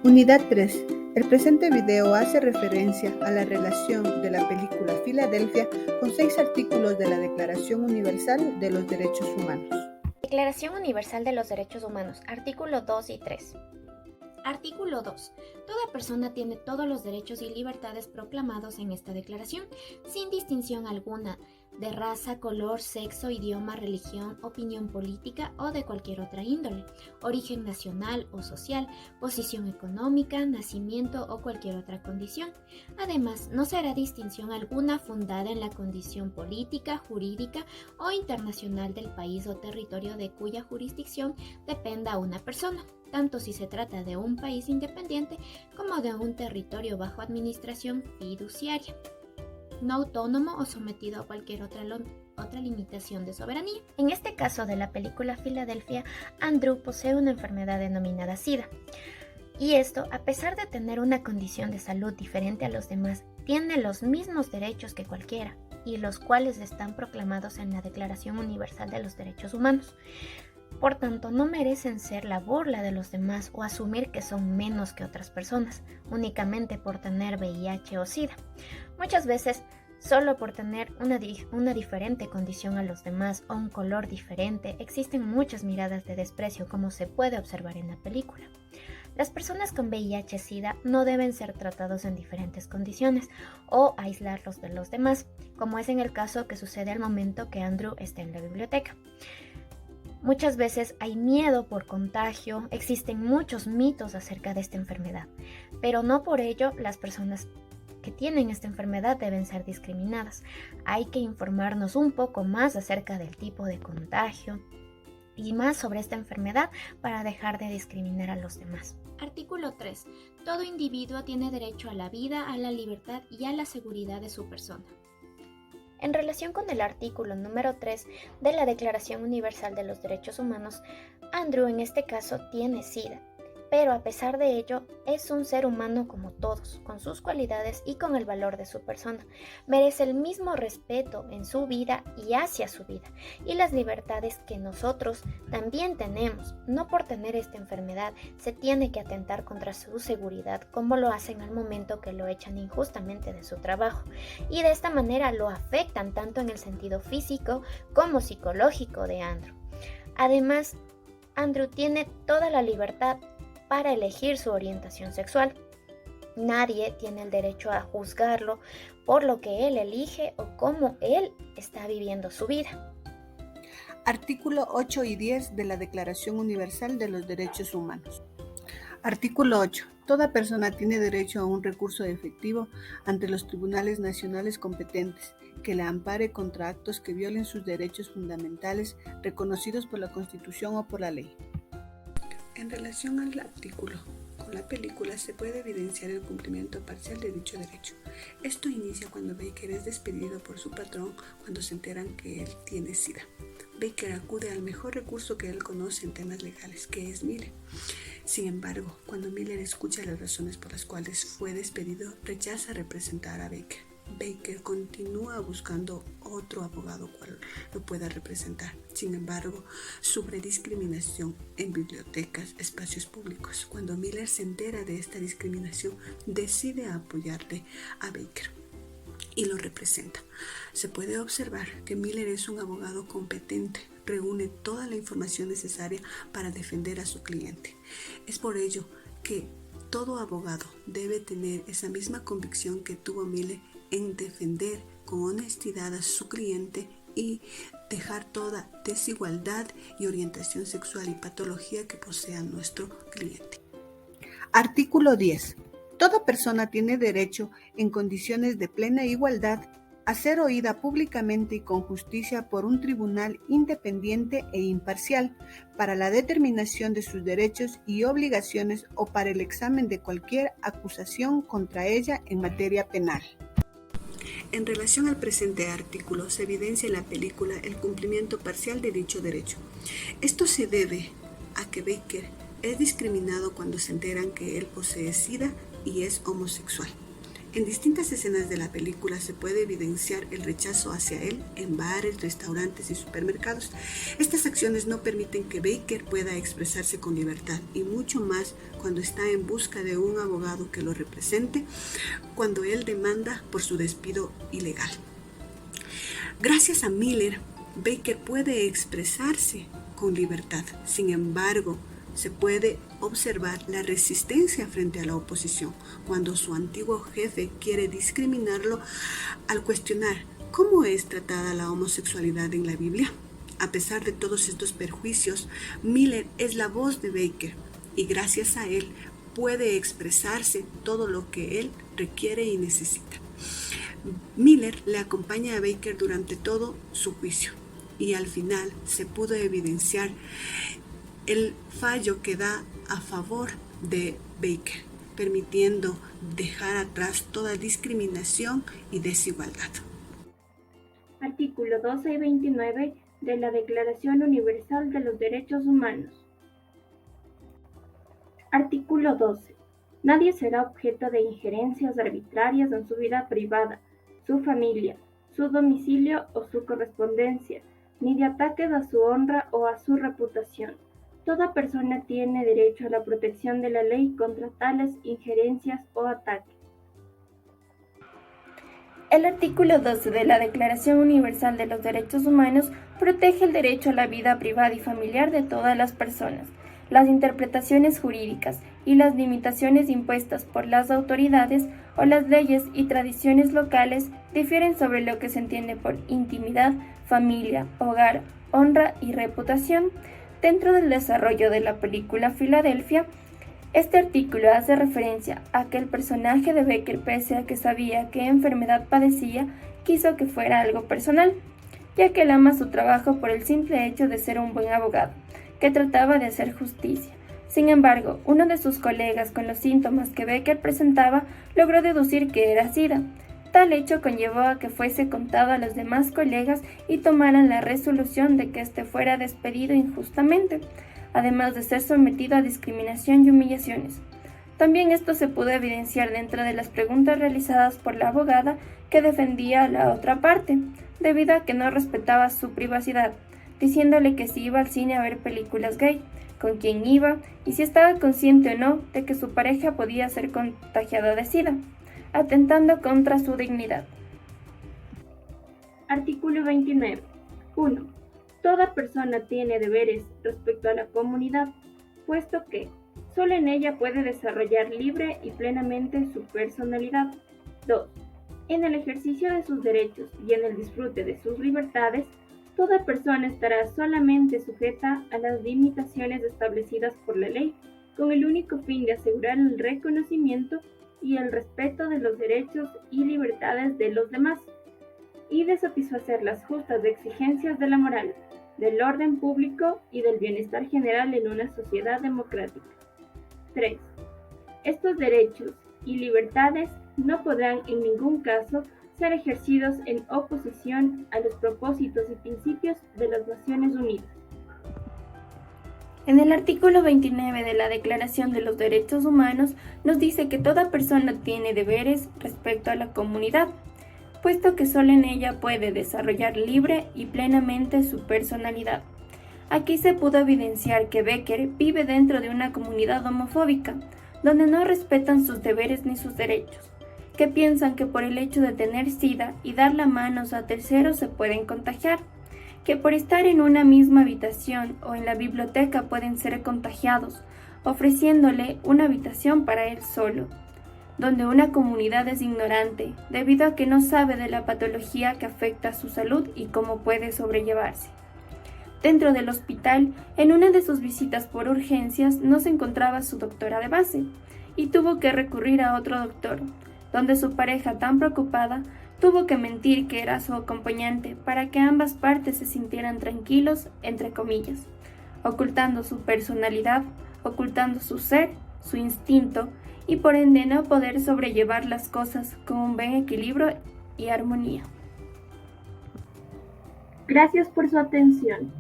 Unidad 3. El presente video hace referencia a la relación de la película Filadelfia con 6 artículos de la Declaración Universal de los Derechos Humanos. Declaración Universal de los Derechos Humanos, artículo 2 y 3. Artículo 2. Toda persona tiene todos los derechos y libertades proclamados en esta declaración, sin distinción alguna de raza, color, sexo, idioma, religión, opinión política o de cualquier otra índole, origen nacional o social, posición económica, nacimiento o cualquier otra condición. Además, no se hará distinción alguna fundada en la condición política, jurídica o internacional del país o territorio de cuya jurisdicción dependa una persona, tanto si se trata de un país independiente como de un territorio bajo administración fiduciaria, no autónomo o sometido a cualquier otra limitación de soberanía. En este caso de la película Filadelfia, Andrew posee una enfermedad denominada SIDA. Y esto, a pesar de tener una condición de salud diferente a los demás, tiene los mismos derechos que cualquiera, y los cuales están proclamados en la Declaración Universal de los Derechos Humanos. Por tanto, no merecen ser la burla de los demás o asumir que son menos que otras personas, únicamente por tener VIH o SIDA. Muchas veces, solo por tener una diferente condición a los demás o un color diferente, existen muchas miradas de desprecio, como se puede observar en la película. Las personas con VIH-Sida no deben ser tratados en diferentes condiciones o aislarlos de los demás, como es en el caso que sucede al momento que Andrew está en la biblioteca. Muchas veces hay miedo por contagio, existen muchos mitos acerca de esta enfermedad, pero no por ello las personas que tienen esta enfermedad deben ser discriminadas. Hay que informarnos un poco más acerca del tipo de contagio y más sobre esta enfermedad para dejar de discriminar a los demás. Artículo 3. Todo individuo tiene derecho a la vida, a la libertad y a la seguridad de su persona. En relación con el artículo número 3 de la Declaración Universal de los Derechos Humanos, Andrew en este caso tiene SIDA, pero a pesar de ello es un ser humano como todos, con sus cualidades y con el valor de su persona. Merece el mismo respeto en su vida y hacia su vida, y las libertades que nosotros también tenemos. No por tener esta enfermedad se tiene que atentar contra su seguridad, como lo hacen al momento que lo echan injustamente de su trabajo, y de esta manera lo afectan tanto en el sentido físico como psicológico de Andrew. Además, Andrew tiene toda la libertad para elegir su orientación sexual. Nadie tiene el derecho a juzgarlo por lo que él elige o cómo él está viviendo su vida. Artículo 8 y 10 de la Declaración Universal de los Derechos Humanos. Artículo 8. Toda persona tiene derecho a un recurso efectivo ante los tribunales nacionales competentes que la ampare contra actos que violen sus derechos fundamentales reconocidos por la Constitución o por la ley. En relación al artículo, con la película se puede evidenciar el cumplimiento parcial de dicho derecho. Esto inicia cuando Baker es despedido por su patrón cuando se enteran que él tiene SIDA. Baker acude al mejor recurso que él conoce en temas legales, que es Miller. Sin embargo, cuando Miller escucha las razones por las cuales fue despedido, rechaza representar a Baker. Baker continúa buscando otro abogado cual lo pueda representar. Sin embargo, sufre discriminación en bibliotecas, espacios públicos. Cuando Miller se entera de esta discriminación, decide apoyarle a Baker y lo representa. Se puede observar que Miller es un abogado competente, reúne toda la información necesaria para defender a su cliente. Es por ello que todo abogado debe tener esa misma convicción que tuvo Miller en defender con honestidad a su cliente y dejar toda desigualdad y orientación sexual y patología que posea nuestro cliente. Artículo 10. Toda persona tiene derecho, en condiciones de plena igualdad, a ser oída públicamente y con justicia por un tribunal independiente e imparcial para la determinación de sus derechos y obligaciones o para el examen de cualquier acusación contra ella en materia penal. En relación al presente artículo, se evidencia en la película el cumplimiento parcial de dicho derecho. Esto se debe a que Baker es discriminado cuando se enteran que él posee SIDA y es homosexual. En distintas escenas de la película se puede evidenciar el rechazo hacia él en bares, restaurantes y supermercados. Estas acciones no permiten que Baker pueda expresarse con libertad, y mucho más cuando está en busca de un abogado que lo represente, cuando él demanda por su despido ilegal. Gracias a Miller, Baker puede expresarse con libertad. Sin embargo, se puede observar la resistencia frente a la oposición cuando su antiguo jefe quiere discriminarlo al cuestionar cómo es tratada la homosexualidad en la Biblia. A pesar de todos estos perjuicios, Miller es la voz de Baker, y gracias a él puede expresarse todo lo que él requiere y necesita. Miller le acompaña a Baker durante todo su juicio, y al final se pudo evidenciar el fallo que da a favor de Baker, permitiendo dejar atrás toda discriminación y desigualdad. Artículo 12 y 29 de la Declaración Universal de los Derechos Humanos. Artículo 12. Nadie será objeto de injerencias arbitrarias en su vida privada, su familia, su domicilio o su correspondencia, ni de ataques a su honra o a su reputación. Toda persona tiene derecho a la protección de la ley contra tales injerencias o ataques. El artículo 12 de la Declaración Universal de los Derechos Humanos protege el derecho a la vida privada y familiar de todas las personas. Las interpretaciones jurídicas y las limitaciones impuestas por las autoridades o las leyes y tradiciones locales difieren sobre lo que se entiende por intimidad, familia, hogar, honra y reputación. Dentro del desarrollo de la película Filadelfia, este artículo hace referencia a que el personaje de Baker, pese a que sabía qué enfermedad padecía, quiso que fuera algo personal, ya que él ama su trabajo por el simple hecho de ser un buen abogado, que trataba de hacer justicia. Sin embargo, uno de sus colegas, con los síntomas que Baker presentaba, logró deducir que era SIDA. Tal hecho conllevó a que fuese contado a los demás colegas y tomaran la resolución de que éste fuera despedido injustamente, además de ser sometido a discriminación y humillaciones. También esto se pudo evidenciar dentro de las preguntas realizadas por la abogada que defendía a la otra parte, debido a que no respetaba su privacidad, diciéndole que si iba al cine a ver películas gay, con quién iba y si estaba consciente o no de que su pareja podía ser contagiada de SIDA, atentando contra su dignidad. Artículo 29. 1. Toda persona tiene deberes respecto a la comunidad, puesto que solo en ella puede desarrollar libre y plenamente su personalidad. 2. En el ejercicio de sus derechos y en el disfrute de sus libertades, toda persona estará solamente sujeta a las limitaciones establecidas por la ley, con el único fin de asegurar el reconocimiento y el respeto de los derechos y libertades de los demás, y de satisfacer las justas exigencias de la moral, del orden público y del bienestar general en una sociedad democrática. 3. Estos derechos y libertades no podrán en ningún caso ser ejercidos en oposición a los propósitos y principios de las Naciones Unidas. En el artículo 29 de la Declaración de los Derechos Humanos nos dice que toda persona tiene deberes respecto a la comunidad, puesto que solo en ella puede desarrollar libre y plenamente su personalidad. Aquí se pudo evidenciar que Baker vive dentro de una comunidad homofóbica, donde no respetan sus deberes ni sus derechos, que piensan que por el hecho de tener SIDA y dar la mano a terceros se pueden contagiar, que por estar en una misma habitación o en la biblioteca pueden ser contagiados, ofreciéndole una habitación para él solo, donde una comunidad es ignorante debido a que no sabe de la patología que afecta a su salud y cómo puede sobrellevarse. Dentro del hospital, en una de sus visitas por urgencias, no se encontraba su doctora de base y tuvo que recurrir a otro doctor, donde su pareja, tan preocupada, tuvo que mentir que era su acompañante para que ambas partes se sintieran tranquilos, entre comillas, ocultando su personalidad, ocultando su ser, su instinto, y por ende no poder sobrellevar las cosas con un buen equilibrio y armonía. Gracias por su atención.